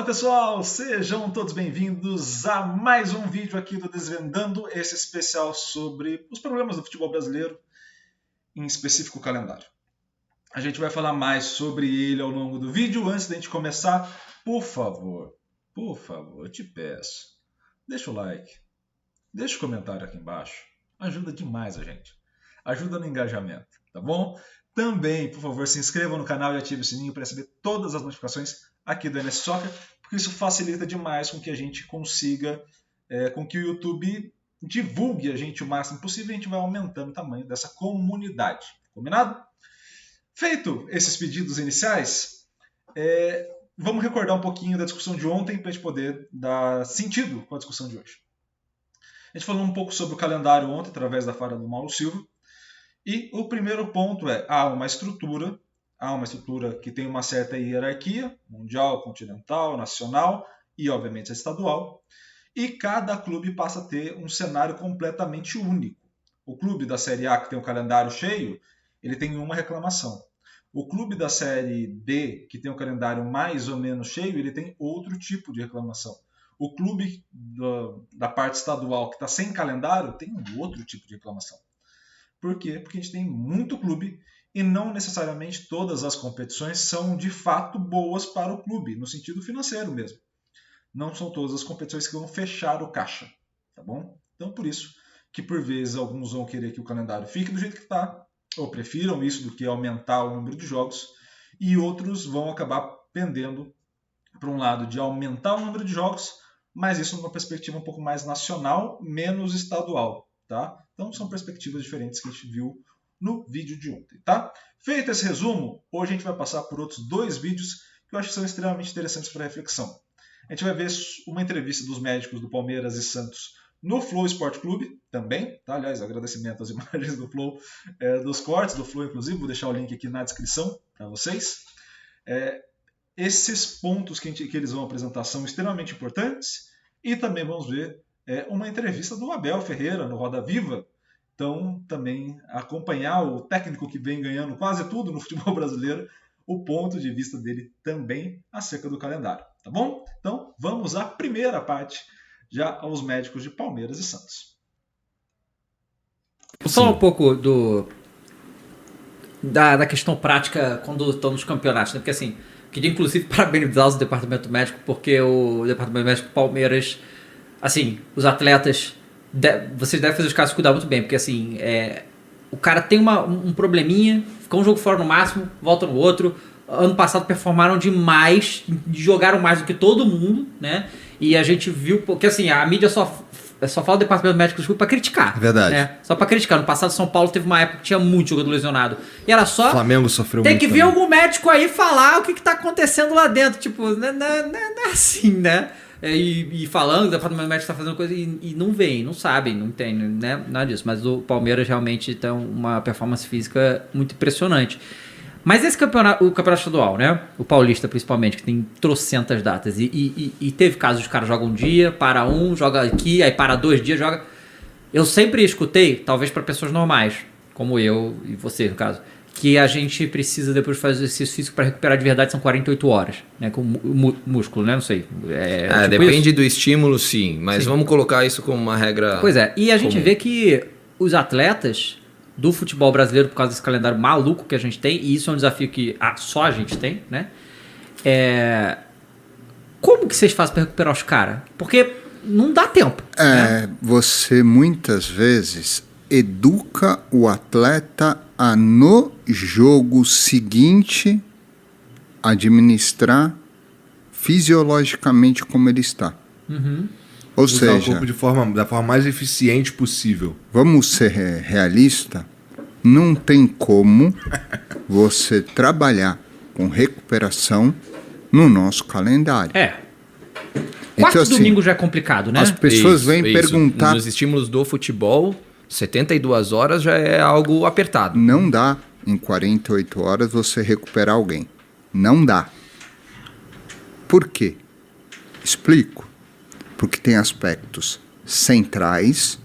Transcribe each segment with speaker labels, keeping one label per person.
Speaker 1: Fala pessoal, sejam todos bem-vindos a mais um vídeo aqui do Desvendando, esse especial sobre os problemas do futebol brasileiro, em específico o calendário. A gente vai falar mais sobre ele ao longo do vídeo. Antes da gente começar, por favor, eu te peço, deixa o like, deixa o comentário aqui embaixo, ajuda demais a gente, ajuda no engajamento, tá bom? Também, por favor, se inscreva no canal e ative o sininho para receber todas as notificações aqui do NS Soccer, porque isso facilita demais com que a gente consiga, com que o YouTube divulgue a gente o máximo possível e a gente vai aumentando o tamanho dessa comunidade. Combinado? Feito esses pedidos iniciais, vamos recordar um pouquinho da discussão de ontem para a gente poder dar sentido com a discussão de hoje. A gente falou um pouco sobre o calendário ontem, através da fala do Mauro Silva, e o primeiro ponto há uma estrutura que tem uma certa hierarquia, mundial, continental, nacional e, obviamente, estadual, e cada clube passa a ter um cenário completamente único. O clube da Série A, que tem o calendário cheio, ele tem uma reclamação. O clube da Série B, que tem o calendário mais ou menos cheio, ele tem outro tipo de reclamação. O clube da parte estadual, que está sem calendário, tem um outro tipo de reclamação. Por quê? Porque a gente tem muito clube e não necessariamente todas as competições são de fato boas para o clube, no sentido financeiro mesmo. Não são todas as competições que vão fechar o caixa, tá bom? Então, por isso que por vezes alguns vão querer que o calendário fique do jeito que está, ou prefiram isso do que aumentar o número de jogos, e outros vão acabar pendendo para um lado de aumentar o número de jogos, mas isso numa perspectiva um pouco mais nacional, menos estadual, tá? Então são perspectivas diferentes que a gente viu no vídeo de ontem, tá? Feito esse resumo, hoje a gente vai passar por outros dois vídeos que eu acho que são extremamente interessantes para reflexão. A gente vai ver uma entrevista dos médicos do Palmeiras e Santos no Flow Sport Clube também, tá? Aliás, agradecimento às imagens do Flow, dos cortes do Flow, inclusive, vou deixar o link aqui na descrição para vocês. Esses pontos que eles vão apresentar são extremamente importantes e também vamos ver uma entrevista do Abel Ferreira no Roda Viva. Então, também acompanhar o técnico que vem ganhando quase tudo no futebol brasileiro, o ponto de vista dele também acerca do calendário, tá bom? Então, vamos à primeira parte, já aos médicos de Palmeiras e Santos.
Speaker 2: Vou falar um pouco da questão prática quando estão nos campeonatos, né? Porque assim, queria inclusive parabenizar o departamento médico, porque o departamento médico do Palmeiras, assim, os atletas, vocês devem fazer os casos cuidar muito bem, porque assim, o cara tem um probleminha, fica um jogo fora no máximo, volta no outro. Ano passado performaram demais, jogaram mais do que todo mundo, né? E a gente viu, porque assim, a mídia só fala do departamento médico para criticar.
Speaker 3: Verdade.
Speaker 2: Né? Só para criticar. No passado, São Paulo teve uma época que tinha muito jogador lesionado. E era só.
Speaker 3: O Flamengo sofreu
Speaker 2: tem
Speaker 3: muito.
Speaker 2: Tem que vir algum médico aí falar o que tá acontecendo lá dentro. Tipo, não é assim, né? E falando, o departamento médico tá fazendo coisa e não vem, não sabem, não tem, né? Nada disso. Mas o Palmeiras realmente tem uma performance física muito impressionante. Mas esse campeonato, o campeonato estadual, né? O paulista principalmente, que tem trocentas datas. E teve casos de cara joga um dia, para joga aqui, aí para 2 dias, joga. Eu sempre escutei, talvez para pessoas normais, como eu e você, no caso, que a gente precisa depois fazer exercício físico para recuperar de verdade, são 48 horas, né? Com músculo, né? Não sei. Tipo
Speaker 3: depende
Speaker 2: isso?
Speaker 3: do estímulo, sim. Mas sim, vamos colocar isso como uma regra.
Speaker 2: Pois é. E a gente vê que os atletas do futebol brasileiro, por causa desse calendário maluco que a gente tem, e isso é um desafio que só a gente tem, né? Como que vocês fazem para recuperar os caras? Porque não dá tempo. Né?
Speaker 4: Você muitas vezes educa o atleta a no jogo seguinte administrar fisiologicamente como ele está.
Speaker 2: Uhum.
Speaker 4: Ou
Speaker 3: usar
Speaker 4: seja,
Speaker 3: o corpo da forma mais eficiente possível.
Speaker 4: Vamos ser realista, não tem como você trabalhar com recuperação no nosso calendário.
Speaker 2: Quarto domingo já é complicado, né?
Speaker 4: As pessoas vêm perguntar...
Speaker 3: Nos estímulos do futebol, 72 horas já é algo apertado.
Speaker 4: Não dá em 48 horas você recuperar alguém. Não dá. Por quê? Explico. Porque tem aspectos centrais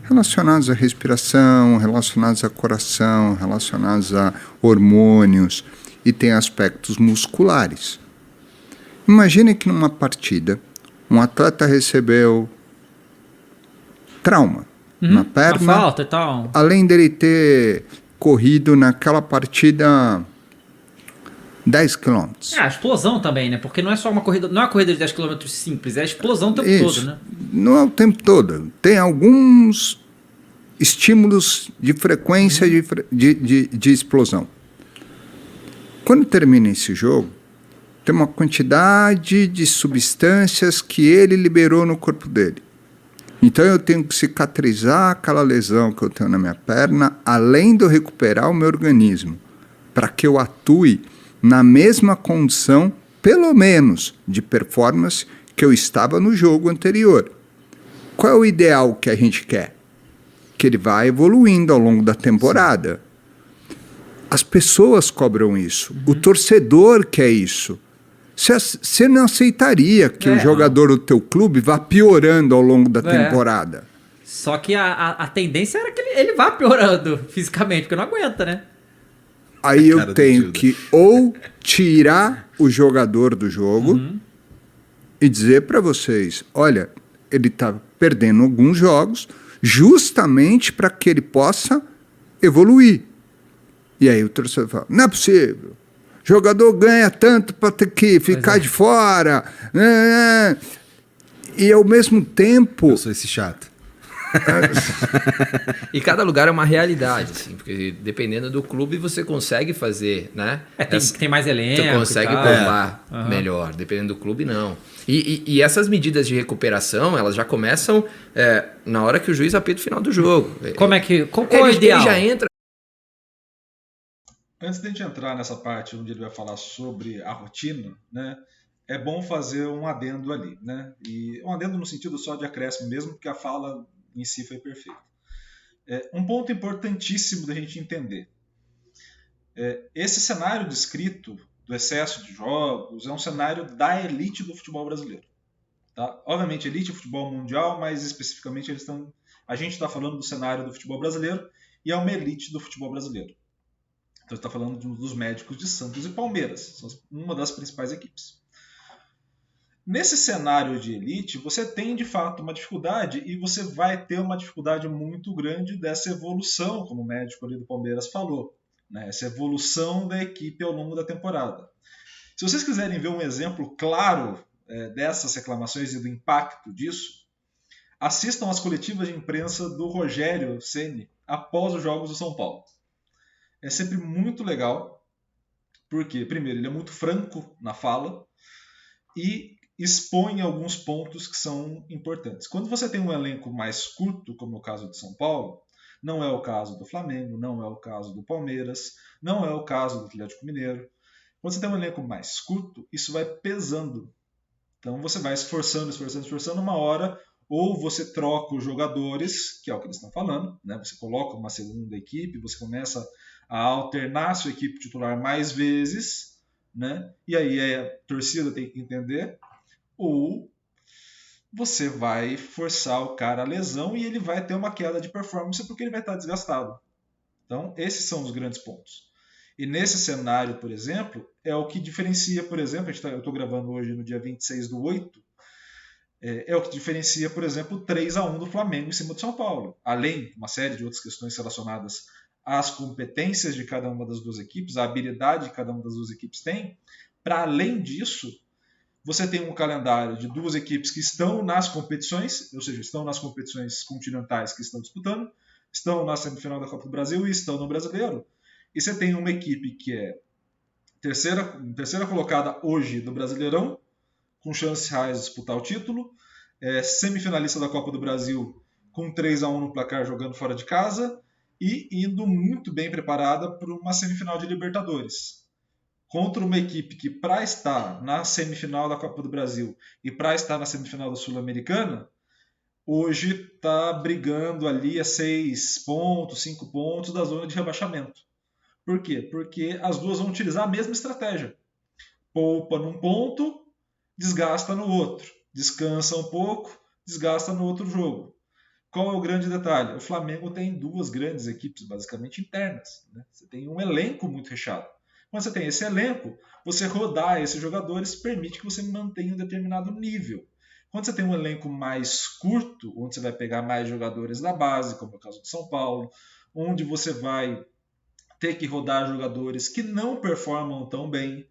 Speaker 4: relacionados à respiração, relacionados a coração, relacionados a hormônios, e tem aspectos musculares. Imagine que numa partida, um atleta recebeu trauma na
Speaker 2: Uma
Speaker 4: perna,
Speaker 2: falta e tal.
Speaker 4: além dele ter corrido naquela partida 10 quilômetros.
Speaker 2: A explosão também, né? Porque não é só uma corrida, não é uma corrida de 10 km simples, é a explosão o tempo
Speaker 4: Isso.
Speaker 2: todo, né?
Speaker 4: Não é o tempo todo. Tem alguns estímulos de frequência de explosão. Quando termina esse jogo, tem uma quantidade de substâncias que ele liberou no corpo dele. Então eu tenho que cicatrizar aquela lesão que eu tenho na minha perna, além de eu recuperar o meu organismo, para que eu atue na mesma condição, pelo menos, de performance que eu estava no jogo anterior. Qual é o ideal que a gente quer? Que ele vá evoluindo ao longo da temporada. As pessoas cobram isso. O torcedor quer isso. Você não aceitaria que o jogador do teu clube vá piorando ao longo da temporada.
Speaker 2: Só que a tendência era que ele vá piorando fisicamente, porque não aguenta, né?
Speaker 4: Aí eu tenho que ou tirar o jogador do jogo e dizer para vocês, olha, ele está perdendo alguns jogos justamente para que ele possa evoluir. E aí o torcedor fala, não é possível. Jogador ganha tanto para ter que ficar de fora. E ao mesmo tempo...
Speaker 5: Eu sou esse chato.
Speaker 3: E cada lugar é uma realidade, assim, porque dependendo do clube você consegue fazer, né?
Speaker 2: Tem mais elenco.
Speaker 3: Você consegue poupar melhor, dependendo do clube, não. E essas medidas de recuperação, elas já começam na hora que o juiz apita o final do jogo.
Speaker 2: Como é que... Qual é o ideal?
Speaker 3: Ele já entra.
Speaker 1: Antes de a gente entrar nessa parte onde ele vai falar sobre a rotina, né, é bom fazer um adendo ali, né? E um adendo no sentido só de acréscimo mesmo, porque a fala em si foi perfeita. Um ponto importantíssimo da gente entender. Esse cenário descrito do excesso de jogos é um cenário da elite do futebol brasileiro. Tá? Obviamente, elite do futebol mundial, mas especificamente a gente está falando do cenário do futebol brasileiro e é uma elite do futebol brasileiro. Então, está falando dos médicos de Santos e Palmeiras, são uma das principais equipes. Nesse cenário de elite, você tem de fato uma dificuldade e você vai ter uma dificuldade muito grande dessa evolução, como o médico ali do Palmeiras falou, né? Essa evolução da equipe ao longo da temporada. Se vocês quiserem ver um exemplo claro dessas reclamações e do impacto disso, assistam às coletivas de imprensa do Rogério Ceni após os jogos do São Paulo. É sempre muito legal, porque, primeiro, ele é muito franco na fala e expõe alguns pontos que são importantes. Quando você tem um elenco mais curto, como é o caso de São Paulo, não é o caso do Flamengo, não é o caso do Palmeiras, não é o caso do Atlético Mineiro. Quando você tem um elenco mais curto, isso vai pesando. Então você vai esforçando, uma hora, ou você troca os jogadores, que é o que eles estão falando, né? Você coloca uma segunda equipe, você começa a alternar a sua equipe titular mais vezes, né? E aí a torcida tem que entender, ou você vai forçar o cara à lesão e ele vai ter uma queda de performance porque ele vai estar desgastado. Então, esses são os grandes pontos. E nesse cenário, por exemplo, é o que diferencia, por exemplo, eu estou gravando hoje no dia 26/8, é o que diferencia, por exemplo, o 3-1 do Flamengo em cima do São Paulo. Além de uma série de outras questões relacionadas às competências de cada uma das duas equipes, a habilidade que cada uma das duas equipes tem, para além disso, você tem um calendário de duas equipes que estão nas competições, ou seja, estão nas competições continentais que estão disputando, estão na semifinal da Copa do Brasil e estão no Brasileiro. E você tem uma equipe que é terceira colocada hoje do Brasileirão, com chances reais de disputar o título, semifinalista da Copa do Brasil com 3-1 no placar jogando fora de casa e indo muito bem preparada para uma semifinal de Libertadores. Contra uma equipe que, para estar na semifinal da Copa do Brasil e para estar na semifinal da Sul-Americana, hoje está brigando ali a 6 pontos, 5 pontos da zona de rebaixamento. Por quê? Porque as duas vão utilizar a mesma estratégia. Poupa num ponto, desgasta no outro. Descansa um pouco, desgasta no outro jogo. Qual é o grande detalhe? O Flamengo tem duas grandes equipes, basicamente internas, né? Você tem um elenco muito recheado. Quando você tem esse elenco, você rodar esses jogadores permite que você mantenha um determinado nível. Quando você tem um elenco mais curto, onde você vai pegar mais jogadores da base, como é o caso de São Paulo, onde você vai ter que rodar jogadores que não performam tão bem,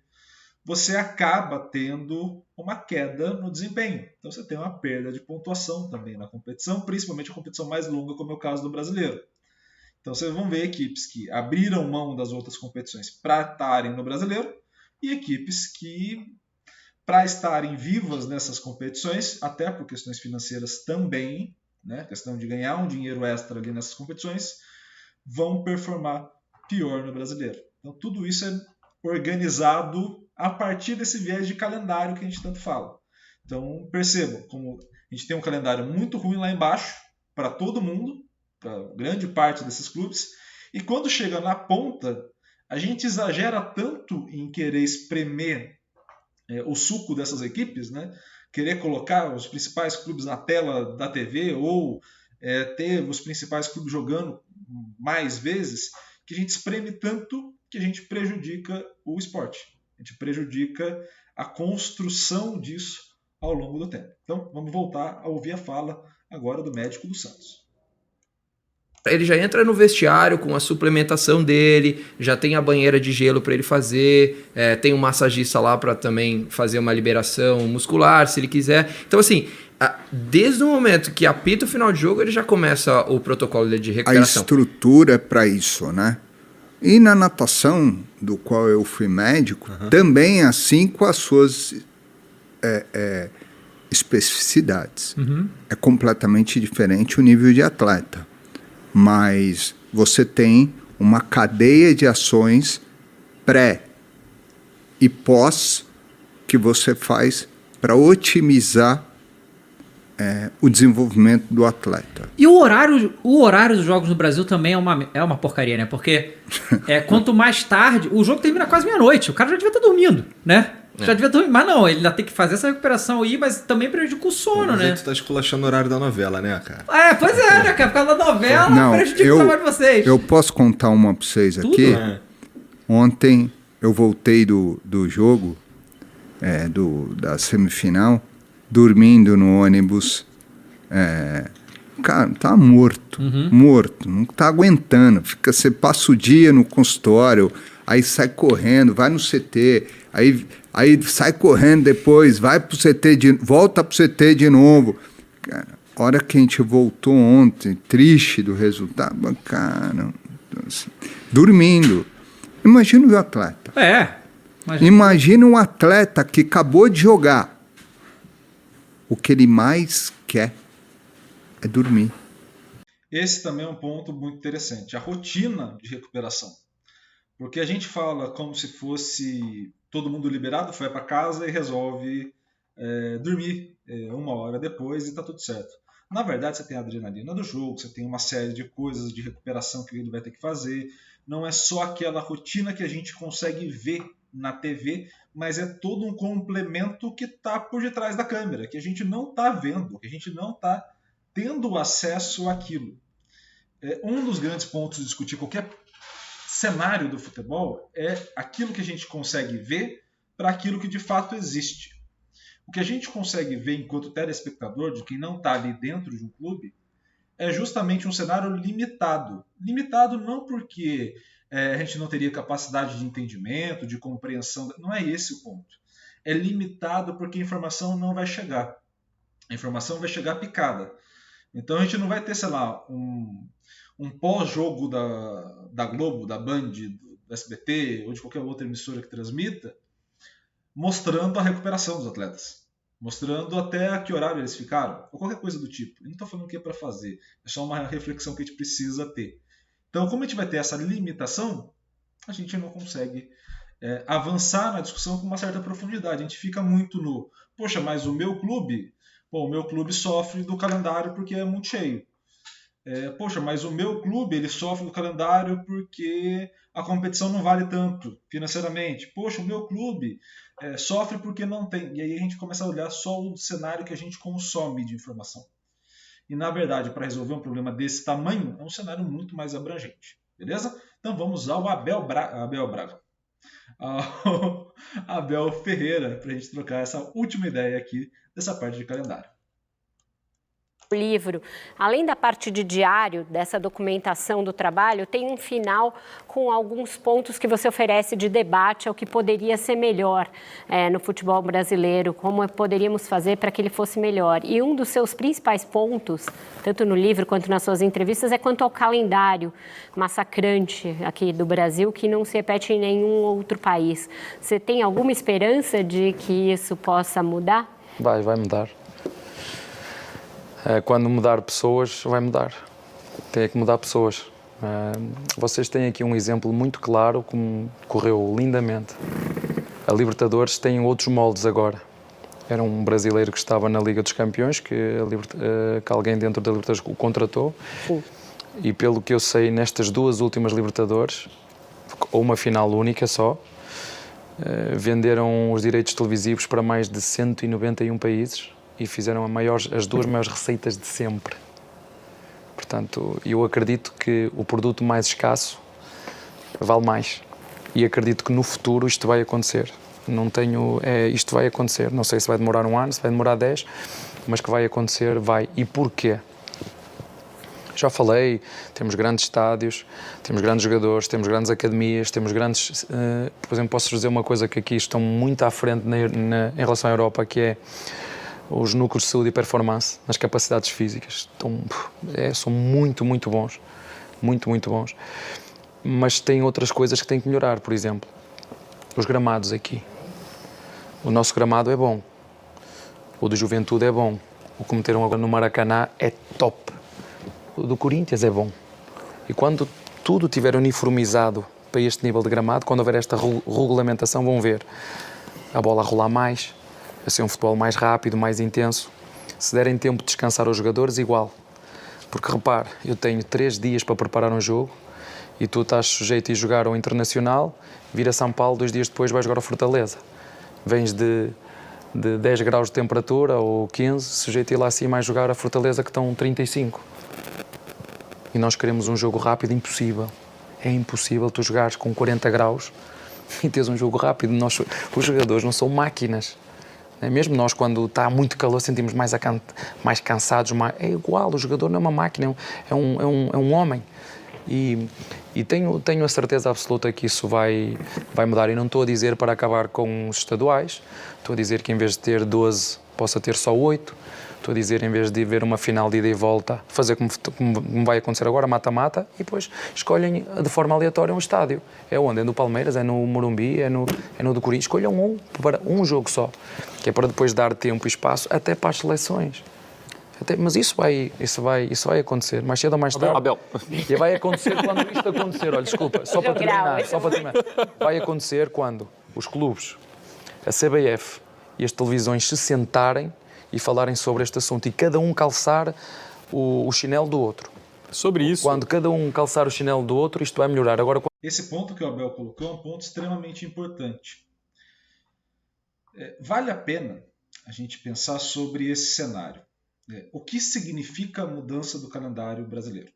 Speaker 1: você acaba tendo uma queda no desempenho. Então você tem uma perda de pontuação também na competição, principalmente a competição mais longa, como é o caso do brasileiro. Então vocês vão ver equipes que abriram mão das outras competições para estarem no brasileiro e equipes que, para estarem vivas nessas competições, até por questões financeiras também, né, questão de ganhar um dinheiro extra ali nessas competições, vão performar pior no brasileiro. Então tudo isso é organizado a partir desse viés de calendário que a gente tanto fala. Então percebam como a gente tem um calendário muito ruim lá embaixo para todo mundo, para grande parte desses clubes, e quando chega na ponta, a gente exagera tanto em querer espremer o suco dessas equipes, né? Querer colocar os principais clubes na tela da TV ou ter os principais clubes jogando mais vezes, que a gente espreme tanto que a gente prejudica o esporte. A gente prejudica a construção disso ao longo do tempo. Então, vamos voltar a ouvir a fala agora do médico do Santos.
Speaker 3: Ele já entra no vestiário com a suplementação dele, já tem a banheira de gelo para ele fazer, tem um massagista lá para também fazer uma liberação muscular, se ele quiser. Então, assim, desde o momento que apita o final de jogo, ele já começa o protocolo de recuperação.
Speaker 4: A estrutura é para isso, né? E na natação, do qual eu fui médico, também é assim, com as suas especificidades. É completamente diferente o nível de atleta. Mas você tem uma cadeia de ações pré e pós que você faz para otimizar o desenvolvimento do atleta.
Speaker 2: E o horário dos jogos no Brasil também é uma porcaria, né? Porque quanto mais tarde... O jogo termina quase meia-noite. O cara já devia estar dormindo, né? Já devia dormir. Mas não, ele ainda tem que fazer essa recuperação aí, mas também prejudica o sono, né?
Speaker 5: A gente tá esculachando o horário da novela, né, cara?
Speaker 2: Pois é, né, cara? Por causa da novela,
Speaker 4: não,
Speaker 2: prejudica o trabalho de vocês.
Speaker 4: Eu posso contar uma para vocês aqui? Ontem eu voltei do jogo, da semifinal, dormindo no ônibus. Cara, tá morto, não tá aguentando. Você passa o dia no consultório, aí sai correndo, vai no CT, aí sai correndo depois, volta pro CT de novo. Cara, a hora que a gente voltou ontem, triste do resultado, cara, assim, dormindo. Imagina o atleta. Imagina um atleta que acabou de jogar. O que ele mais quer é dormir.
Speaker 1: Esse também é um ponto muito interessante, a rotina de recuperação. Porque a gente fala como se fosse todo mundo liberado, vai para casa e resolve dormir 1 hora depois e está tudo certo. Na verdade, você tem a adrenalina do jogo, você tem uma série de coisas de recuperação que ele vai ter que fazer. Não é só aquela rotina que a gente consegue ver na TV, mas é todo um complemento que está por detrás da câmera, que a gente não está vendo, que a gente não está tendo acesso àquilo. Um dos grandes pontos de discutir qualquer cenário do futebol é aquilo que a gente consegue ver para aquilo que de fato existe. O que a gente consegue ver enquanto telespectador, de quem não está ali dentro de um clube, é justamente um cenário limitado. Limitado não porque a gente não teria capacidade de entendimento, de compreensão, não é esse o ponto. É limitado porque a informação não vai chegar. A informação vai chegar picada. Então a gente não vai ter, sei lá, um pós-jogo da Globo, da Band, do SBT ou de qualquer outra emissora que transmita, mostrando a recuperação dos atletas. Mostrando até a que horário eles ficaram, ou qualquer coisa do tipo. Eu não estou falando o que é para fazer, é só uma reflexão que a gente precisa ter. Então, como a gente vai ter essa limitação, a gente não consegue avançar na discussão com uma certa profundidade. A gente fica muito no, poxa, mas o meu clube sofre do calendário porque é muito cheio. Poxa, mas o meu clube ele sofre do calendário porque a competição não vale tanto financeiramente. Poxa, o meu clube sofre porque não tem. E aí a gente começa a olhar só o cenário que a gente consome de informação. E na verdade, para resolver um problema desse tamanho, é um cenário muito mais abrangente. Beleza? Então vamos ao Abel Braga. ao Abel Ferreira para a gente trocar essa última ideia aqui dessa parte de calendário.
Speaker 6: O livro, além da parte de diário, dessa documentação do trabalho, tem um final com alguns pontos que você oferece de debate ao que poderia ser melhor no futebol brasileiro, como poderíamos fazer para que ele fosse melhor. E um dos seus principais pontos, tanto no livro quanto nas suas entrevistas, é quanto ao calendário massacrante aqui do Brasil, que não se repete em nenhum outro país. Você tem alguma esperança de que isso possa mudar?
Speaker 7: Vai mudar. Quando mudar pessoas, vai mudar. Tem que mudar pessoas. Vocês têm aqui um exemplo muito claro como correu lindamente. A Libertadores tem outros moldes agora. Era um brasileiro que estava na Liga dos Campeões, que alguém dentro da Libertadores o contratou.
Speaker 6: Sim.
Speaker 7: E pelo que eu sei, nestas duas últimas Libertadores, ou uma final única só, venderam os direitos televisivos para mais de 191 países. E fizeram as duas maiores receitas de sempre. Portanto, eu acredito que o produto mais escasso vale mais. E acredito que no futuro isto vai acontecer. Isto vai acontecer. Não sei se vai demorar um ano, se vai demorar 10, mas que vai acontecer, vai. E porquê? Já falei, temos grandes estádios, temos grandes jogadores, temos grandes academias, temos grandes... por exemplo, posso dizer uma coisa que aqui estão muito à frente em relação à Europa, que é os núcleos de saúde e performance nas capacidades físicas. São muito, muito bons. Muito, muito bons. Mas tem outras coisas que têm que melhorar. Por exemplo, os gramados aqui. O nosso gramado é bom. O do Juventude é bom. O que meteram agora no Maracanã é top. O do Corinthians é bom. E quando tudo estiver uniformizado para este nível de gramado, quando houver esta regulamentação, vão ver a bola a rolar mais, a ser um futebol mais rápido, mais intenso. Se derem tempo de descansar aos jogadores, igual. Porque repare, eu tenho 3 dias para preparar um jogo e tu estás sujeito a ir jogar ao Internacional, vir a São Paulo, 2 dias depois vais jogar ao Fortaleza. Vens de 10 graus de temperatura ou 15, sujeito a ir lá acima a jogar a Fortaleza que estão 35. E nós queremos um jogo rápido, impossível. É impossível tu jogares com 40 graus e teres um jogo rápido. Os jogadores não são máquinas. Mesmo nós, quando está muito calor, sentimos mais cansados. É igual, o jogador não é uma máquina, é um homem. E tenho a certeza absoluta que isso vai mudar. E não estou a dizer para acabar com os estaduais, estou a dizer que em vez de ter 12, possa ter só 8. Estou a dizer, em vez de ver uma final de ida e volta, fazer como vai acontecer agora, mata-mata, e depois escolhem de forma aleatória um estádio. É onde? É no Palmeiras, é no Morumbi, é no do Corinthians. Escolham para um jogo só, que é para depois dar tempo e espaço até para as seleções. Mas isso vai acontecer, mais cedo ou mais tarde.
Speaker 8: Abel.
Speaker 7: E vai acontecer quando isto acontecer. Olha, desculpa, só para terminar. Vai acontecer quando os clubes, a CBF e as televisões se sentarem e falarem sobre este assunto e cada um calçar o chinelo do outro.
Speaker 8: Sobre isso.
Speaker 7: Quando cada um calçar o chinelo do outro, isto vai melhorar. Agora,
Speaker 1: esse ponto que o Abel colocou é um ponto extremamente importante. Vale a pena a gente pensar sobre esse cenário. O que significa a mudança do calendário brasileiro?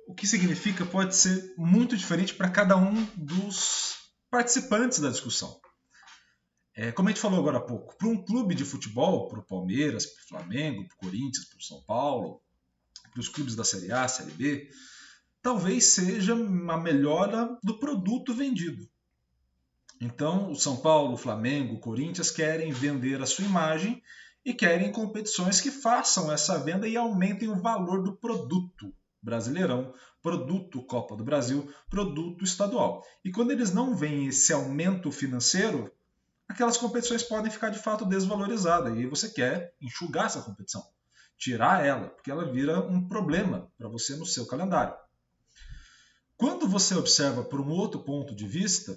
Speaker 1: O que significa pode ser muito diferente para cada um dos participantes da discussão. Como a gente falou agora há pouco, para um clube de futebol, para o Palmeiras, para o Flamengo, para o Corinthians, para o São Paulo, para os clubes da Série A, Série B, talvez seja uma melhora do produto vendido. Então, o São Paulo, o Flamengo, o Corinthians querem vender a sua imagem e querem competições que façam essa venda e aumentem o valor do produto Brasileirão, produto Copa do Brasil, produto estadual. E quando eles não veem esse aumento financeiro, aquelas competições podem ficar de fato desvalorizadas. E aí você quer enxugar essa competição, tirar ela, porque ela vira um problema para você no seu calendário. Quando você observa por um outro ponto de vista,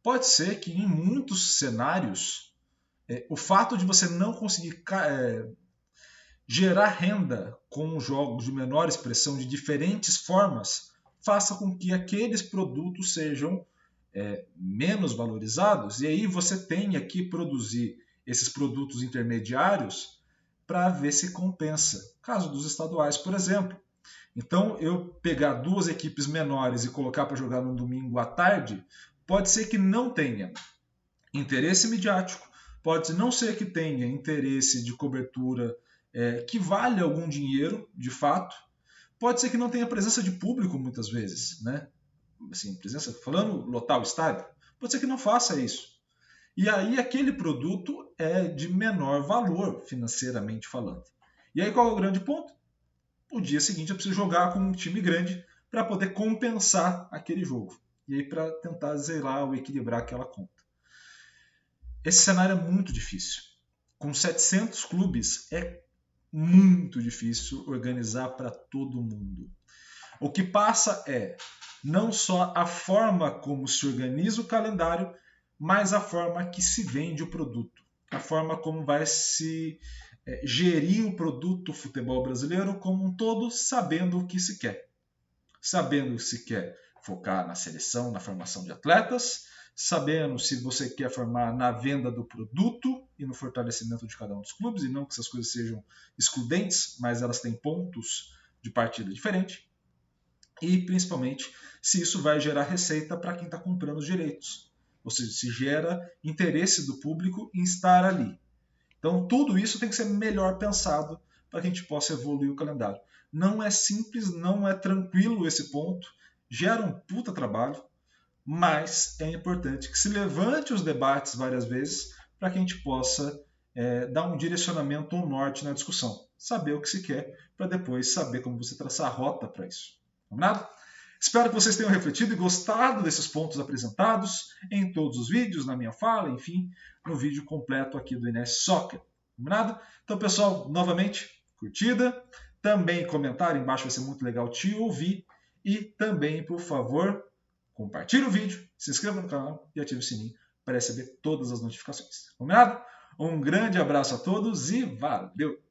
Speaker 1: pode ser que em muitos cenários, o fato de você não conseguir gerar renda com jogos de menor expressão de diferentes formas faça com que aqueles produtos sejam menos valorizados, e aí você tenha que produzir esses produtos intermediários para ver se compensa. Caso dos estaduais, por exemplo. Então, eu pegar 2 equipes menores e colocar para jogar no domingo à tarde, pode ser que não tenha interesse midiático, pode não ser que tenha interesse de cobertura que vale algum dinheiro, de fato, pode ser que não tenha presença de público muitas vezes, né? Assim, presença, falando lotar o estádio, pode ser que não faça isso. E aí aquele produto é de menor valor financeiramente falando. E aí qual é o grande ponto? O dia seguinte eu preciso jogar com um time grande para poder compensar aquele jogo. E aí para tentar zerar ou equilibrar aquela conta. Esse cenário é muito difícil. Com 700 clubes é muito difícil organizar para todo mundo. O que passa é não só a forma como se organiza o calendário, mas a forma que se vende o produto. A forma como vai se gerir o produto futebol brasileiro como um todo, sabendo o que se quer. Sabendo que se quer focar na seleção, na formação de atletas, sabendo se você quer formar na venda do produto e no fortalecimento de cada um dos clubes, e não que essas coisas sejam excludentes, mas elas têm pontos de partida diferentes. E, principalmente, se isso vai gerar receita para quem está comprando os direitos. Ou seja, se gera interesse do público em estar ali. Então, tudo isso tem que ser melhor pensado para que a gente possa evoluir o calendário. Não é simples, não é tranquilo esse ponto, gera um puta trabalho, mas é importante que se levante os debates várias vezes para que a gente possa dar um direcionamento ou norte na discussão. Saber o que se quer, para depois saber como você traçar a rota para isso. Combinado? Espero que vocês tenham refletido e gostado desses pontos apresentados em todos os vídeos, na minha fala, enfim, no vídeo completo aqui do Inés Soccer. Combinado? Então, pessoal, novamente, curtida, também comentário embaixo, vai ser muito legal te ouvir, e também, por favor, compartilhe o vídeo, se inscreva no canal e ative o sininho para receber todas as notificações. Combinado? Um grande abraço a todos e valeu!